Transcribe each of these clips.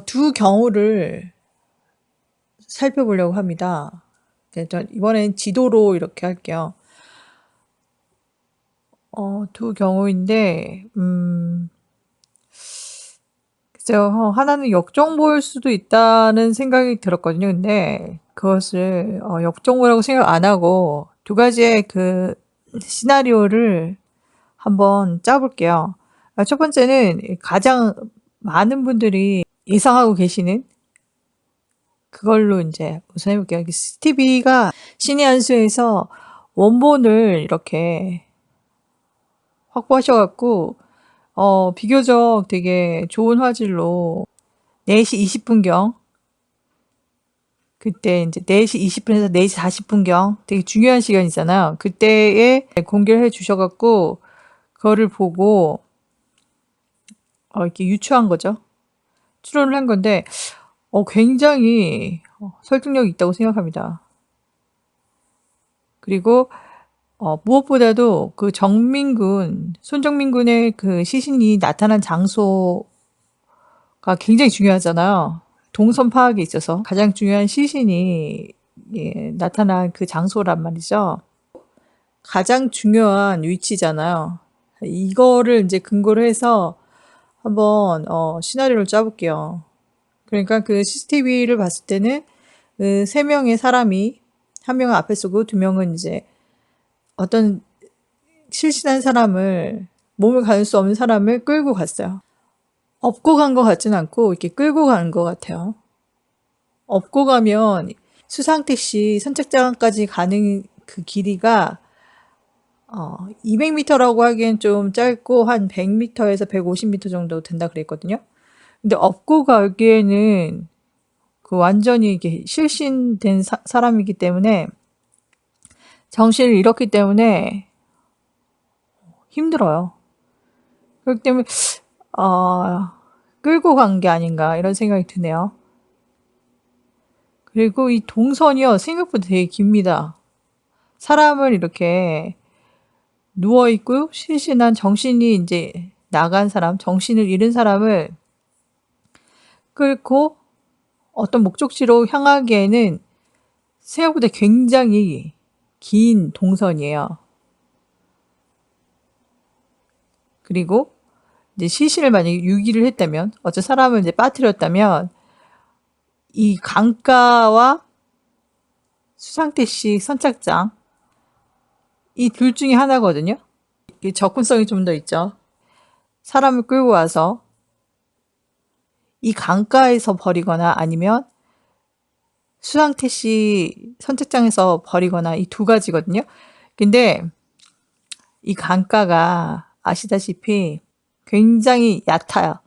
두 경우를 살펴보려고 합니다. 이번엔 지도로 이렇게 할게요. 두 경우인데, 글쎄요, 하나는 역정보일 수도 있다는 생각이 들었거든요. 근데 그것을 역정보라고 생각 안 하고 두 가지의 그 시나리오를 한번 짜볼게요. 첫 번째는 가장 많은 분들이 예상하고 계시는 그걸로 이제 우선 해볼게요. CCTV가 신의 한 수에서 원본을 이렇게 확보하셔갖고 비교적 되게 좋은 화질로 4시 20분경 그때 이제 4시 20분에서 4시 40분경 되게 중요한 시간이잖아요. 그때에 공개를 해 주셔갖고 그거를 보고 이렇게 유추한 거죠. 추론을 한 건데 굉장히 설득력이 있다고 생각합니다. 그리고 무엇보다도 그 손정민군의 그 시신이 나타난 장소가 굉장히 중요하잖아요. 동선 파악에 있어서 가장 중요한 시신이 나타난 그 장소란 말이죠. 가장 중요한 위치잖아요. 이거를 이제 근거로 해서 한번 시나리오를 짜볼게요. 그러니까 그 CCTV를 봤을 때는 그 3명의 사람이 한 명은 앞에 서고 2명은 이제 어떤 실신한 사람을, 몸을 가눌 수 없는 사람을 끌고 갔어요. 업고 간 것 같진 않고 이렇게 끌고 가는 것 같아요. 업고 가면 수상택시 선착장까지 가는 그 길이가 200m라고 하기엔 좀 짧고 한 100m에서 150m 정도 된다 그랬거든요. 근데 업고 가기에는 그 완전히 이게 실신된 사람이기 때문에 정신을 잃었기 때문에 힘들어요. 그렇기 때문에 끌고 간 게 아닌가 이런 생각이 드네요. 그리고 이 동선이요 생각보다 되게 깁니다. 사람을 이렇게 누워있고 실신한 정신이 이제 나간 사람, 정신을 잃은 사람을 끌고 어떤 목적지로 향하기에는 생각보다 굉장히 긴 동선이에요. 그리고 이제 시신을 만약에 유기를 했다면, 어떤 사람을 이제 빠뜨렸다면, 이 강가와 수상택시 선착장, 이 둘 중에 하나거든요. 접근성이 좀 더 있죠. 사람을 끌고 와서 이 강가에서 버리거나 아니면 수상택시 선착장에서 버리거나 이 두 가지거든요. 근데 이 강가가 아시다시피 굉장히 얕아요.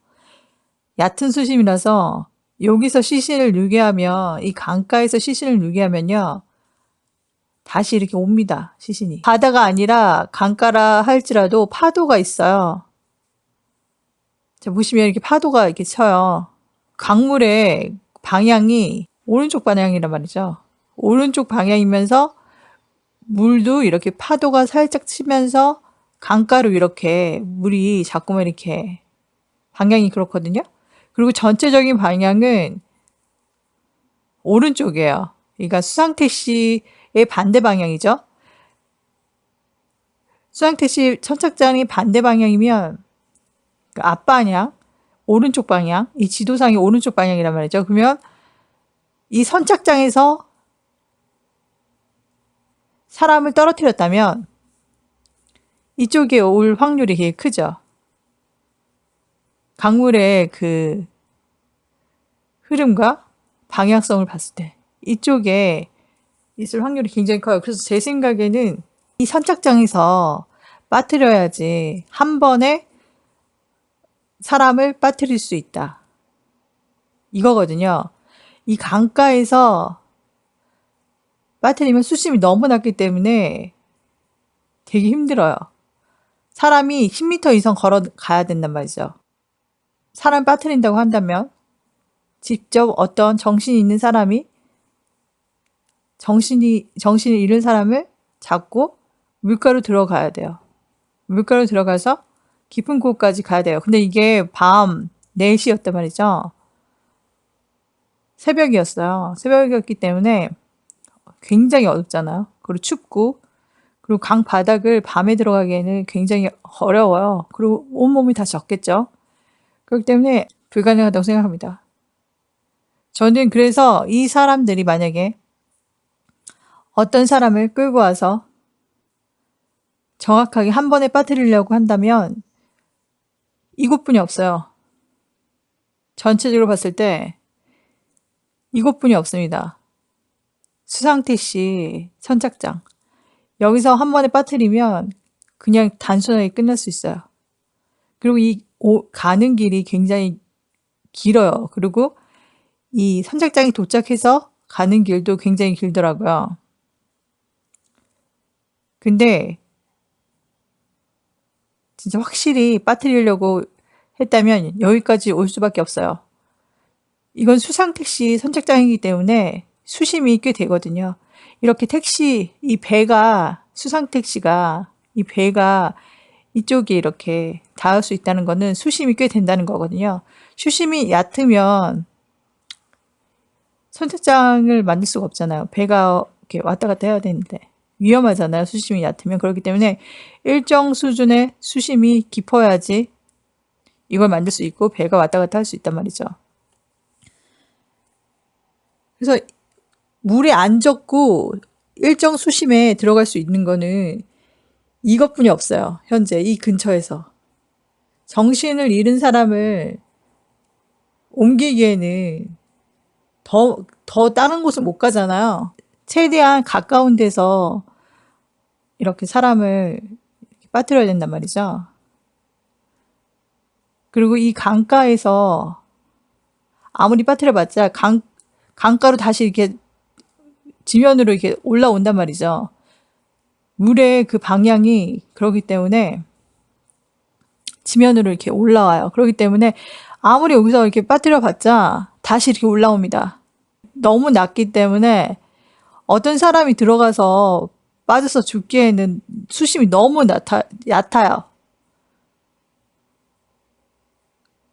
얕은 수심이라서 여기서 시신을 유기하면, 이 강가에서 시신을 유기하면요 다시 이렇게 옵니다. 시신이 바다가 아니라 강가라 할지라도 파도가 있어요. 자, 보시면 이렇게 파도가 이렇게 쳐요. 강물의 방향이 오른쪽 방향이란 말이죠. 오른쪽 방향이면서 물도 이렇게 파도가 살짝 치면서 강가로 이렇게 물이 자꾸만 이렇게 방향이 그렇거든요. 그리고 전체적인 방향은 오른쪽이에요. 그러니까 수상택시의 반대 방향이죠. 수상택시 선착장이 반대 방향이면 앞방향, 오른쪽 방향, 이 지도상이 오른쪽 방향이란 말이죠. 그러면 이 선착장에서 사람을 떨어뜨렸다면 이쪽에 올 확률이 되게 크죠. 강물의 그 흐름과 방향성을 봤을 때 이쪽에 있을 확률이 굉장히 커요. 그래서 제 생각에는 이 선착장에서 빠뜨려야지 한 번에 사람을 빠뜨릴 수 있다. 이거거든요. 이 강가에서 빠뜨리면 수심이 너무 낮기 때문에 되게 힘들어요. 사람이 10m 이상 걸어가야 된단 말이죠. 사람 빠뜨린다고 한다면 직접 어떤 정신이 있는 사람이 정신을 잃은 사람을 잡고 물가로 들어가야 돼요. 물가로 들어가서 깊은 곳까지 가야 돼요. 근데 이게 밤 4시였단 말이죠. 새벽이었어요. 새벽이었기 때문에 굉장히 어둡잖아요. 그리고 춥고, 그리고 강 바닥을 밤에 들어가기에는 굉장히 어려워요. 그리고 온몸이 다 젖겠죠. 그렇기 때문에 불가능하다고 생각합니다. 저는 그래서 이 사람들이 만약에 어떤 사람을 끌고 와서 정확하게 한 번에 빠뜨리려고 한다면 이곳뿐이 없어요. 전체적으로 봤을 때 이곳뿐이 없습니다. 수상택시 선착장. 여기서 한 번에 빠뜨리면 그냥 단순하게 끝날 수 있어요. 그리고 가는 길이 굉장히 길어요. 그리고 이 선착장에 도착해서 가는 길도 굉장히 길더라고요. 근데 진짜 확실히 빠뜨리려고 했다면 여기까지 올 수밖에 없어요. 이건 수상택시 선착장이기 때문에 수심이 꽤 되거든요. 이렇게 이 배가, 수상택시가, 이 배가 이쪽에 이렇게 닿을 수 있다는 거는 수심이 꽤 된다는 거거든요. 수심이 얕으면 선착장을 만들 수가 없잖아요. 배가 이렇게 왔다 갔다 해야 되는데. 위험하잖아요. 수심이 얕으면. 그렇기 때문에 일정 수준의 수심이 깊어야지 이걸 만들 수 있고 배가 왔다 갔다 할 수 있단 말이죠. 그래서 물에 안 젖고 일정 수심에 들어갈 수 있는 거는 이것뿐이 없어요. 현재 이 근처에서. 정신을 잃은 사람을 옮기기에는 더 다른 곳을 못 가잖아요. 최대한 가까운 데서 이렇게 사람을 빠뜨려야 된단 말이죠. 그리고 이 강가에서 아무리 빠뜨려봤자 강가로 다시 이렇게 지면으로 이렇게 올라온단 말이죠. 물의 그 방향이 그렇기 때문에 지면으로 이렇게 올라와요. 그렇기 때문에 아무리 여기서 이렇게 빠뜨려봤자 다시 이렇게 올라옵니다. 너무 낮기 때문에 어떤 사람이 들어가서 빠져서 죽기에는 수심이 너무 얕아요.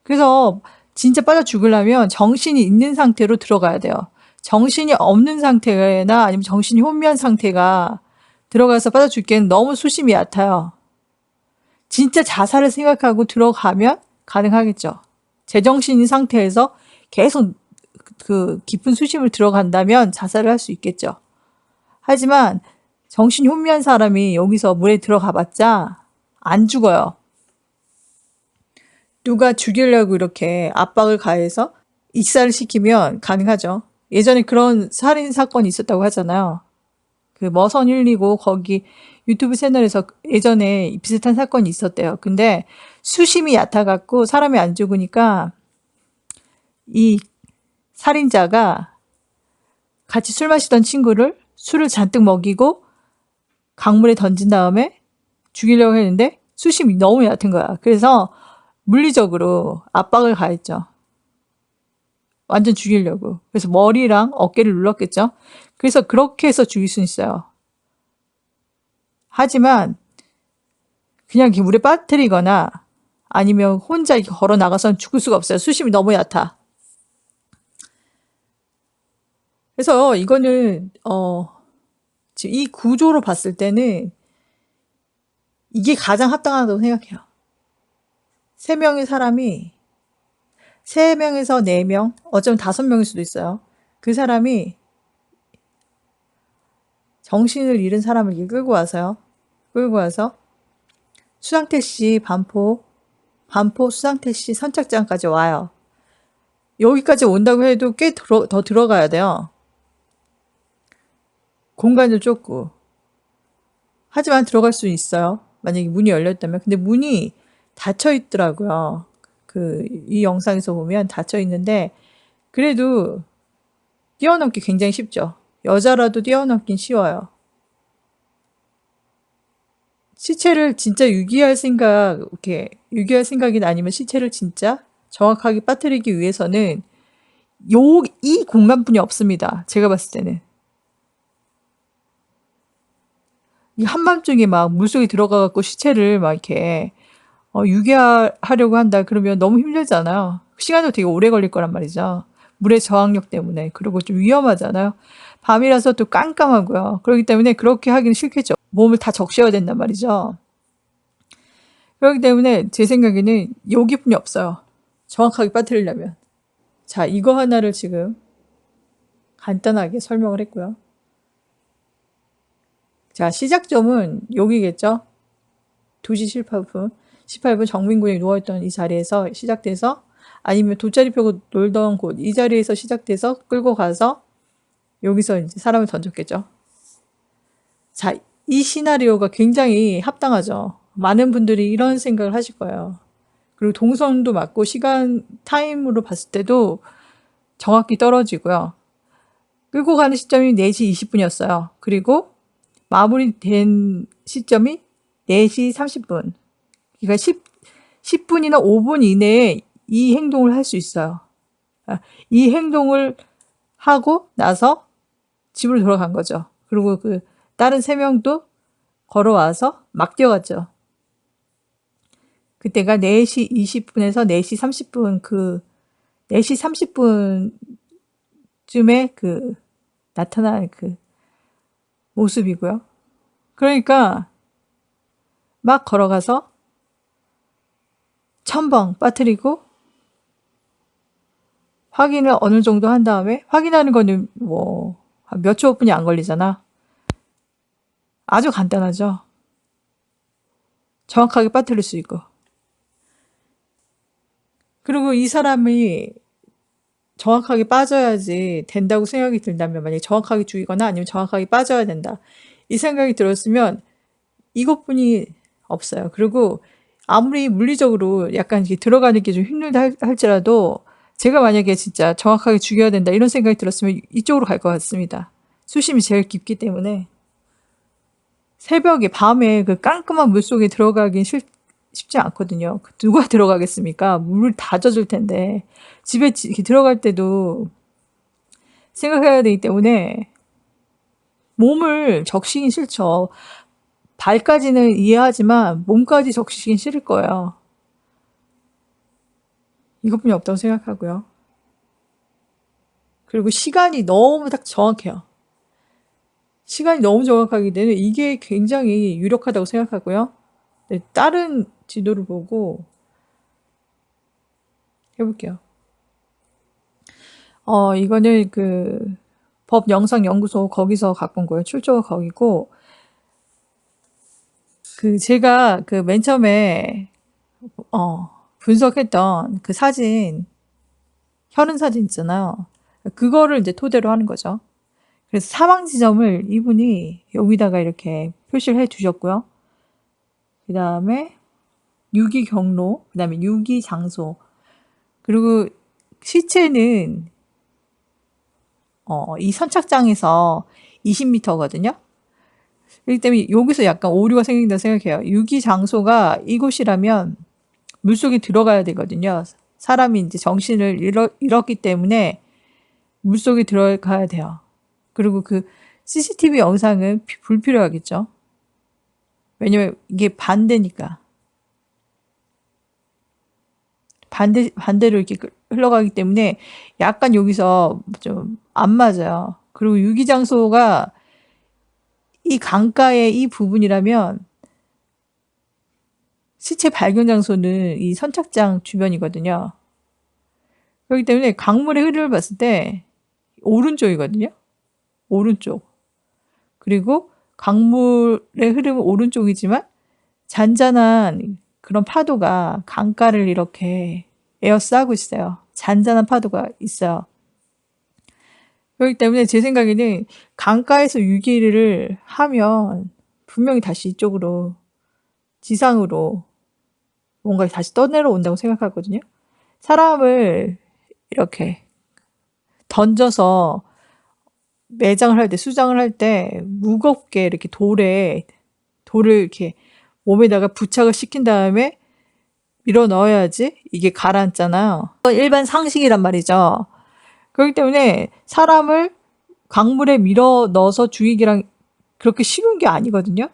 그래서 진짜 빠져 죽으려면 정신이 있는 상태로 들어가야 돼요. 정신이 없는 상태나 아니면 정신이 혼미한 상태가 들어가서 빠져 죽기에는 너무 수심이 얕아요. 진짜 자살을 생각하고 들어가면 가능하겠죠. 제정신인 상태에서 계속 그 깊은 수심을 들어간다면 자살을 할 수 있겠죠. 하지만 정신이 혼미한 사람이 여기서 물에 들어가 봤자 안 죽어요. 누가 죽이려고 이렇게 압박을 가해서 익사를 시키면 가능하죠. 예전에 그런 살인 사건이 있었다고 하잖아요. 그 머선 119 거기 유튜브 채널에서 예전에 비슷한 사건이 있었대요. 근데 수심이 얕아갖고 사람이 안 죽으니까 이 살인자가 같이 술 마시던 친구를 술을 잔뜩 먹이고 강물에 던진 다음에 죽이려고 했는데 수심이 너무 얕은 거야. 그래서 물리적으로 압박을 가했죠. 완전 죽이려고. 그래서 머리랑 어깨를 눌렀겠죠. 그래서 그렇게 해서 죽일 수 있어요. 하지만 그냥 이렇게 물에 빠뜨리거나 아니면 혼자 이렇게 걸어 나가서는 죽을 수가 없어요. 수심이 너무 얕아. 그래서 이거는 지금 이 구조로 봤을 때는 이게 가장 합당하다고 생각해요. 3명에서 4명, 어쩌면 5명일 수도 있어요. 그 사람이 정신을 잃은 사람을 이렇게 끌고 와서 수상택시 반포 수상택시 선착장까지 와요. 여기까지 온다고 해도 꽤 더 들어가야 돼요. 공간도 좁고. 하지만 들어갈 수 있어요. 만약에 문이 열렸다면. 근데 문이 닫혀 있더라고요. 이 영상에서 보면 닫혀 있는데, 그래도 뛰어넘기 굉장히 쉽죠. 여자라도 뛰어넘긴 쉬워요. 시체를 진짜 유기할 생각이 아니면 시체를 진짜 정확하게 빠뜨리기 위해서는 이 공간뿐이 없습니다. 제가 봤을 때는. 이 한밤중에 막 물속에 들어가갖고 시체를 막 이렇게 유기하려고 한다 그러면 너무 힘들잖아요. 시간도 되게 오래 걸릴 거란 말이죠. 물의 저항력 때문에. 그리고 좀 위험하잖아요. 밤이라서 또 깜깜하고요. 그렇기 때문에 그렇게 하기는 싫겠죠. 몸을 다 적셔야 된단 말이죠. 그렇기 때문에 제 생각에는 여기뿐이 없어요. 정확하게 빠뜨리려면. 자, 이거 하나를 지금 간단하게 설명을 했고요. 자, 시작점은 여기겠죠. 2시 18분 정민군이 누워있던 이 자리에서 시작돼서, 아니면 돗자리 펴고 놀던 곳 이 자리에서 시작돼서 끌고 가서 여기서 이제 사람을 던졌겠죠. 자, 이 시나리오가 굉장히 합당하죠. 많은 분들이 이런 생각을 하실 거예요. 그리고 동선도 맞고 시간 타임으로 봤을 때도 정확히 떨어지고요. 끌고 가는 시점이 4시 20분이었어요. 그리고 마무리된 시점이 4시 30분. 그러니까 10분이나 5분 이내에 이 행동을 할 수 있어요. 이 행동을 하고 나서 집으로 돌아간 거죠. 그리고 그 다른 3명도 걸어와서 막 뛰어갔죠. 그때가 4시 20분에서 4시 30분, 4시 30분쯤에 나타난 모습이고요. 그러니까 막 걸어가서 첨벙 빠뜨리고 확인을 어느 정도 한 다음에, 확인하는 거는 뭐 몇 초뿐이 안 걸리잖아. 아주 간단하죠. 정확하게 빠뜨릴 수 있고. 그리고 이 사람이 정확하게 빠져야지 된다고 생각이 든다면, 만약에 정확하게 죽이거나 아니면 정확하게 빠져야 된다, 이 생각이 들었으면 이것뿐이 없어요. 그리고 아무리 물리적으로 약간 이렇게 들어가는 게 좀 힘들다 할지라도 제가 만약에 진짜 정확하게 죽여야 된다 이런 생각이 들었으면 이쪽으로 갈 것 같습니다. 수심이 제일 깊기 때문에. 새벽에, 밤에 그 깜깜한 물속에 들어가긴 쉽지 않거든요. 누가 들어가겠습니까? 물 다 젖을 텐데. 집에 이렇게 들어갈 때도 생각해야 되기 때문에 몸을 적시긴 싫죠. 발까지는 이해하지만 몸까지 적시긴 싫을 거예요. 이것뿐이 없다고 생각하고요. 그리고 시간이 너무 딱 정확해요. 시간이 너무 정확하기 때문에 이게 굉장히 유력하다고 생각하고요. 네, 다른 지도를 보고 해볼게요. 이거는 법영상연구소 거기서 갖고 온 거예요. 출처가 거기고, 제가 맨 처음에 분석했던 그 사진, 혈흔 사진 있잖아요. 그거를 이제 토대로 하는 거죠. 그래서 사망 지점을 이분이 여기다가 이렇게 표시를 해 두셨고요. 그 다음에 유기 경로, 그 다음에 유기 장소, 그리고 시체는 이 선착장에서 20m거든요. 그렇기 때문에 여기서 약간 오류가 생긴다 생각해요. 유기 장소가 이곳이라면 물속에 들어가야 되거든요. 사람이 이제 정신을 잃었기 때문에 물속에 들어가야 돼요. 그리고 CCTV 영상은 불필요하겠죠. 왜냐면 이게 반대니까. 반대로 이렇게 흘러가기 때문에 약간 여기서 좀 안 맞아요. 그리고 유기장소가 이 강가의 이 부분이라면 시체 발견 장소는 이 선착장 주변이거든요. 그렇기 때문에 강물의 흐름을 봤을 때 오른쪽이거든요. 오른쪽. 그리고 강물의 흐름은 오른쪽이지만 잔잔한 그런 파도가 강가를 이렇게 에워싸고 있어요. 잔잔한 파도가 있어요. 그렇기 때문에 제 생각에는 강가에서 유기를 하면 분명히 다시 이쪽으로, 지상으로 뭔가 다시 떠내려온다고 생각하거든요. 사람을 이렇게 던져서 매장을 할 때, 수장을 할 때 무겁게 이렇게 돌을 이렇게 몸에다가 부착을 시킨 다음에 밀어 넣어야지 이게 가라앉잖아요. 일반 상식이란 말이죠. 그렇기 때문에 사람을 강물에 밀어 넣어서 죽이기랑 그렇게 쉬운 게 아니거든요.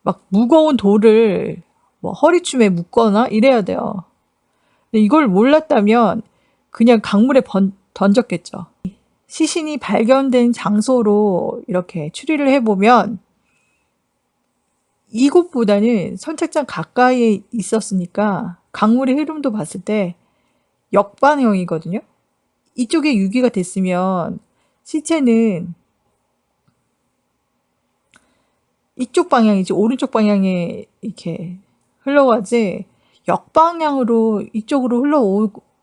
막 무거운 돌을 뭐 허리춤에 묶거나 이래야 돼요. 근데 이걸 몰랐다면 그냥 강물에 던졌겠죠. 시신이 발견된 장소로 이렇게 추리를 해보면 이곳보다는 선착장 가까이에 있었으니까 강물의 흐름도 봤을 때 역방향이거든요. 이쪽에 유기가 됐으면 시체는 이쪽 방향이지 오른쪽 방향에 이렇게 흘러가지 역방향으로 이쪽으로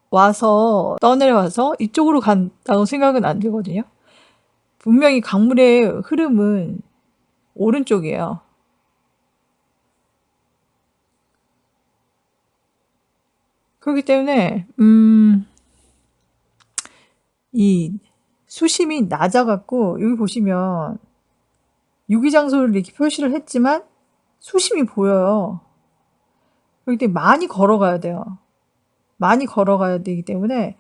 흘러와서 떠내려와서 이쪽으로 간다고 생각은 안 되거든요. 분명히 강물의 흐름은 오른쪽이에요. 그렇기 때문에 이 수심이 낮아갖고 여기 보시면 유기 장소를 이렇게 표시를 했지만 수심이 보여요. 그렇기 때문에 많이 걸어가야 돼요. 많이 걸어가야 되기 때문에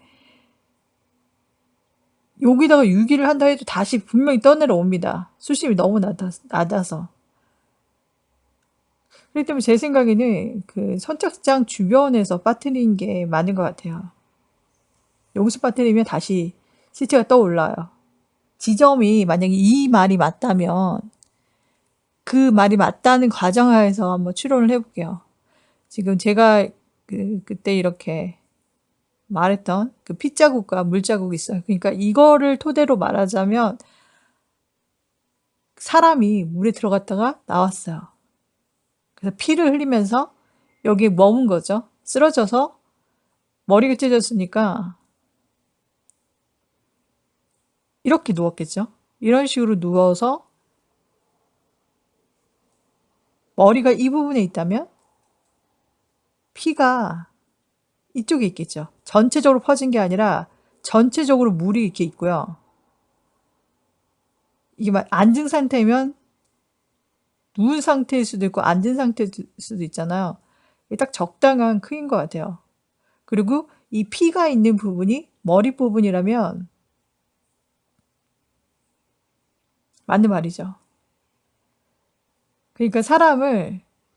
여기다가 유기를 한다 해도 다시 분명히 떠내려옵니다. 수심이 너무 낮아서. 그렇기 때문에 제 생각에는 그 선착장 주변에서 빠뜨린 게 맞는 것 같아요. 여기서 빠뜨리면 다시 시체가 떠올라요. 지점이 만약에 이 말이 맞다면 그 말이 맞다는 과정하에서 한번 추론을 해볼게요. 지금 제가 그때 이렇게 말했던 그 핏자국과 물자국이 있어요. 그러니까 이거를 토대로 말하자면 사람이 물에 들어갔다가 나왔어요. 그래서 피를 흘리면서 여기에 머문 거죠. 쓰러져서 머리가 찢어졌으니까 이렇게 누웠겠죠. 이런 식으로 누워서 머리가 이 부분에 있다면 피가 이쪽에 있겠죠. 전체적으로 퍼진 게 아니라 전체적으로 물이 이렇게 있고요. 이게 막 앉은 상태면 누운 상태일 수도 있고 앉은 상태일 수도 있잖아요. 이게 딱 적당한 크기인 것 같아요. 그리고 이 피가 있는 부분이 머리 부분이라면 맞는 말이죠. 그러니까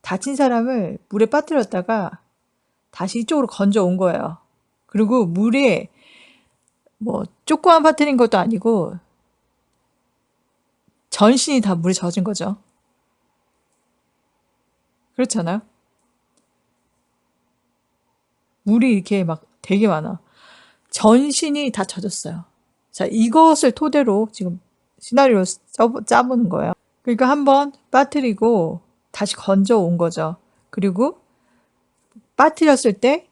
다친 사람을 물에 빠뜨렸다가 다시 이쪽으로 건져 온 거예요. 그리고 물에 뭐 조그만 빠뜨린 것도 아니고 전신이 다 물에 젖은 거죠. 그렇잖아요. 물이 이렇게 막 되게 많아. 전신이 다 젖었어요. 자, 이것을 토대로 지금 시나리오 짜보는 거예요. 그러니까 한번 빠뜨리고 다시 건져 온 거죠. 그리고 빠뜨렸을 때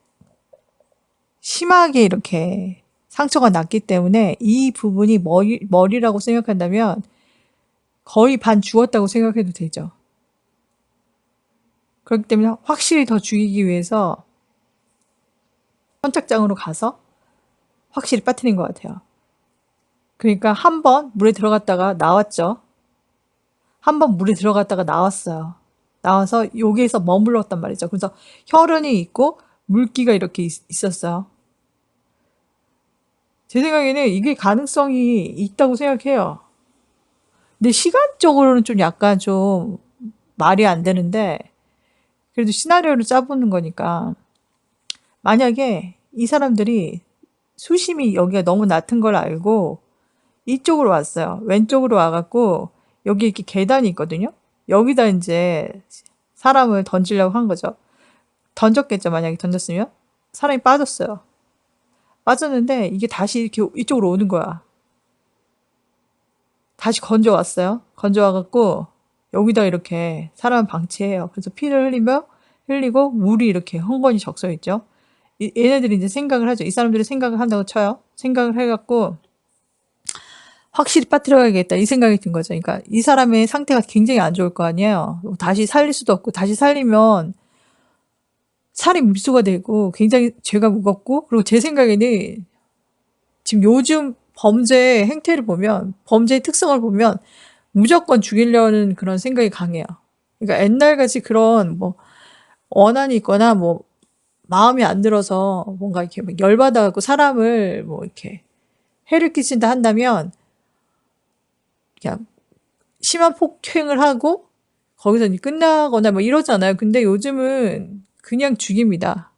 심하게 이렇게 상처가 났기 때문에 이 부분이 머리라고 생각한다면 거의 반 죽었다고 생각해도 되죠. 그렇기 때문에 확실히 더 죽이기 위해서 선착장으로 가서 확실히 빠뜨린 것 같아요. 그러니까 한 번 물에 들어갔다가 나왔죠. 한 번 물에 들어갔다가 나왔어요. 나와서 여기에서 머물렀단 말이죠. 그래서 혈흔이 있고 물기가 이렇게 있었어요. 제 생각에는 이게 가능성이 있다고 생각해요. 근데 시간적으로는 좀 약간 좀 말이 안 되는데 그래도 시나리오를 짜보는 거니까 만약에 이 사람들이 수심이 여기가 너무 낮은 걸 알고 이쪽으로 왔어요. 왼쪽으로 와갖고 여기 이렇게 계단이 있거든요. 여기다 이제 사람을 던지려고 한 거죠. 던졌겠죠. 만약에 던졌으면 사람이 빠졌어요. 빠졌는데 이게 다시 이렇게 이쪽으로 오는 거야. 다시 건져왔어요. 건져와갖고 여기다 이렇게 사람을 방치해요. 그래서 피를 흘리고 물이 이렇게 헝건히 적셔 있죠. 얘네들이 이제 생각을 하죠. 이 사람들이 생각을 한다고 쳐요. 생각을 해갖고 확실히 빠뜨려야겠다 이 생각이 든 거죠. 그러니까 이 사람의 상태가 굉장히 안 좋을 거 아니에요. 다시 살릴 수도 없고 다시 살리면 살인 미수가 되고 굉장히 죄가 무겁고 그리고 제 생각에는 지금 요즘 범죄 행태를 보면 범죄의 특성을 보면 무조건 죽이려는 그런 생각이 강해요. 그러니까 옛날같이 그런 뭐 원한이 있거나 뭐 마음이 안 들어서 뭔가 이렇게 열받아갖고 사람을 뭐 이렇게 해를 끼친다 한다면 그냥 심한 폭행을 하고 거기서 끝나거나 뭐 이러잖아요. 근데 요즘은 그냥 죽입니다.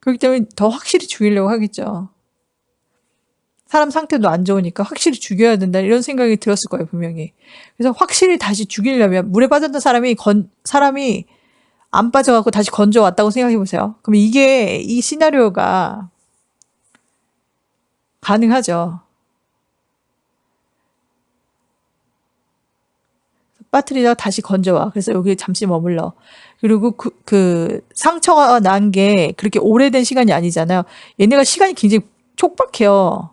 그렇기 때문에 더 확실히 죽이려고 하겠죠. 사람 상태도 안 좋으니까 확실히 죽여야 된다 이런 생각이 들었을 거예요, 분명히. 그래서 확실히 다시 죽이려면 물에 빠졌던 사람이 안 빠져갖고 다시 건져왔다고 생각해 보세요. 그럼 이게 이 시나리오가 가능하죠. 빠뜨리다가 다시 건져와. 그래서 여기 잠시 머물러. 그리고 그 상처가 난 게 그렇게 오래된 시간이 아니잖아요. 얘네가 시간이 굉장히 촉박해요.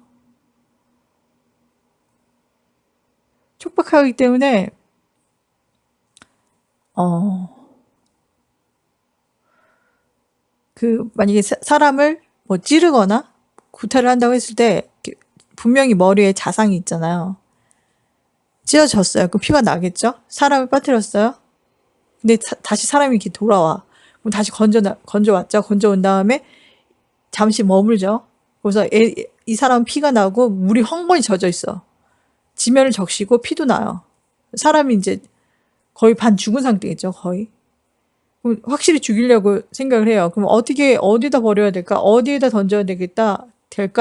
촉박하기 때문에 만약에 사람을 뭐 찌르거나 구타를 한다고 했을 때 분명히 머리에 자상이 있잖아요. 찢어졌어요. 그럼 피가 나겠죠? 사람을 빠뜨렸어요. 근데 다시 사람이 이렇게 돌아와. 그럼 다시 건져왔죠. 건져온 다음에 잠시 머물죠. 그래서 이 사람은 피가 나고 물이 헝벙이 젖어 있어. 지면을 적시고 피도 나요. 사람이 이제 거의 반 죽은 상태겠죠. 거의. 그럼 확실히 죽이려고 생각을 해요. 그럼 어디다 버려야 될까? 어디에다 던져야 될까?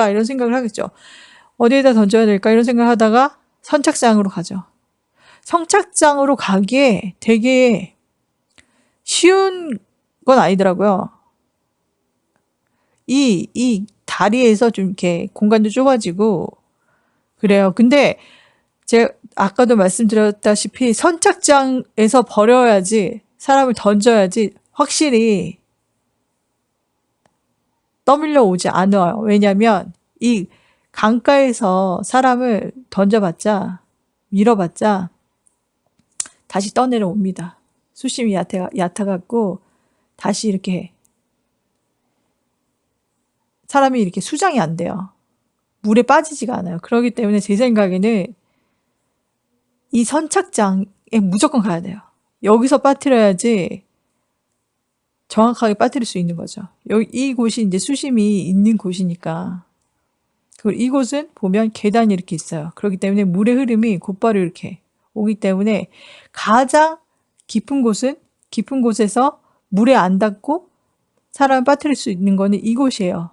이런 생각을 하겠죠. 어디에다 던져야 될까? 이런 생각을 하다가 선착장으로 가죠. 선착장으로 가기에 되게 쉬운 건 아니더라고요. 이 다리에서 좀 이렇게 공간도 좁아지고 그래요. 근데 제가 아까도 말씀드렸다시피 선착장에서 버려야지 사람을 던져야지 확실히 떠밀려 오지 않아요. 왜냐면 이 강가에서 사람을 던져봤자 밀어봤자 다시 떠내려옵니다. 수심이 얕아갖고 다시 이렇게 사람이 이렇게 수장이 안 돼요. 물에 빠지지가 않아요. 그렇기 때문에 제 생각에는 이 선착장에 무조건 가야 돼요. 여기서 빠뜨려야지 정확하게 빠뜨릴 수 있는 거죠. 이곳이 이제 수심이 있는 곳이니까. 그리고 이곳은 보면 계단이 이렇게 있어요. 그렇기 때문에 물의 흐름이 곧바로 이렇게 오기 때문에 가장 깊은 곳에서 물에 안 닿고 사람을 빠뜨릴 수 있는 거는 이곳이에요.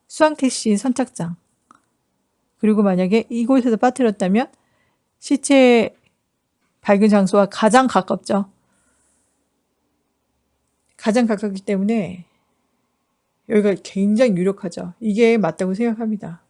수상택시 선착장. 그리고 만약에 이곳에서 빠뜨렸다면 시체 발견 장소와 가장 가깝죠. 가장 가깝기 때문에 여기가 굉장히 유력하죠. 이게 맞다고 생각합니다.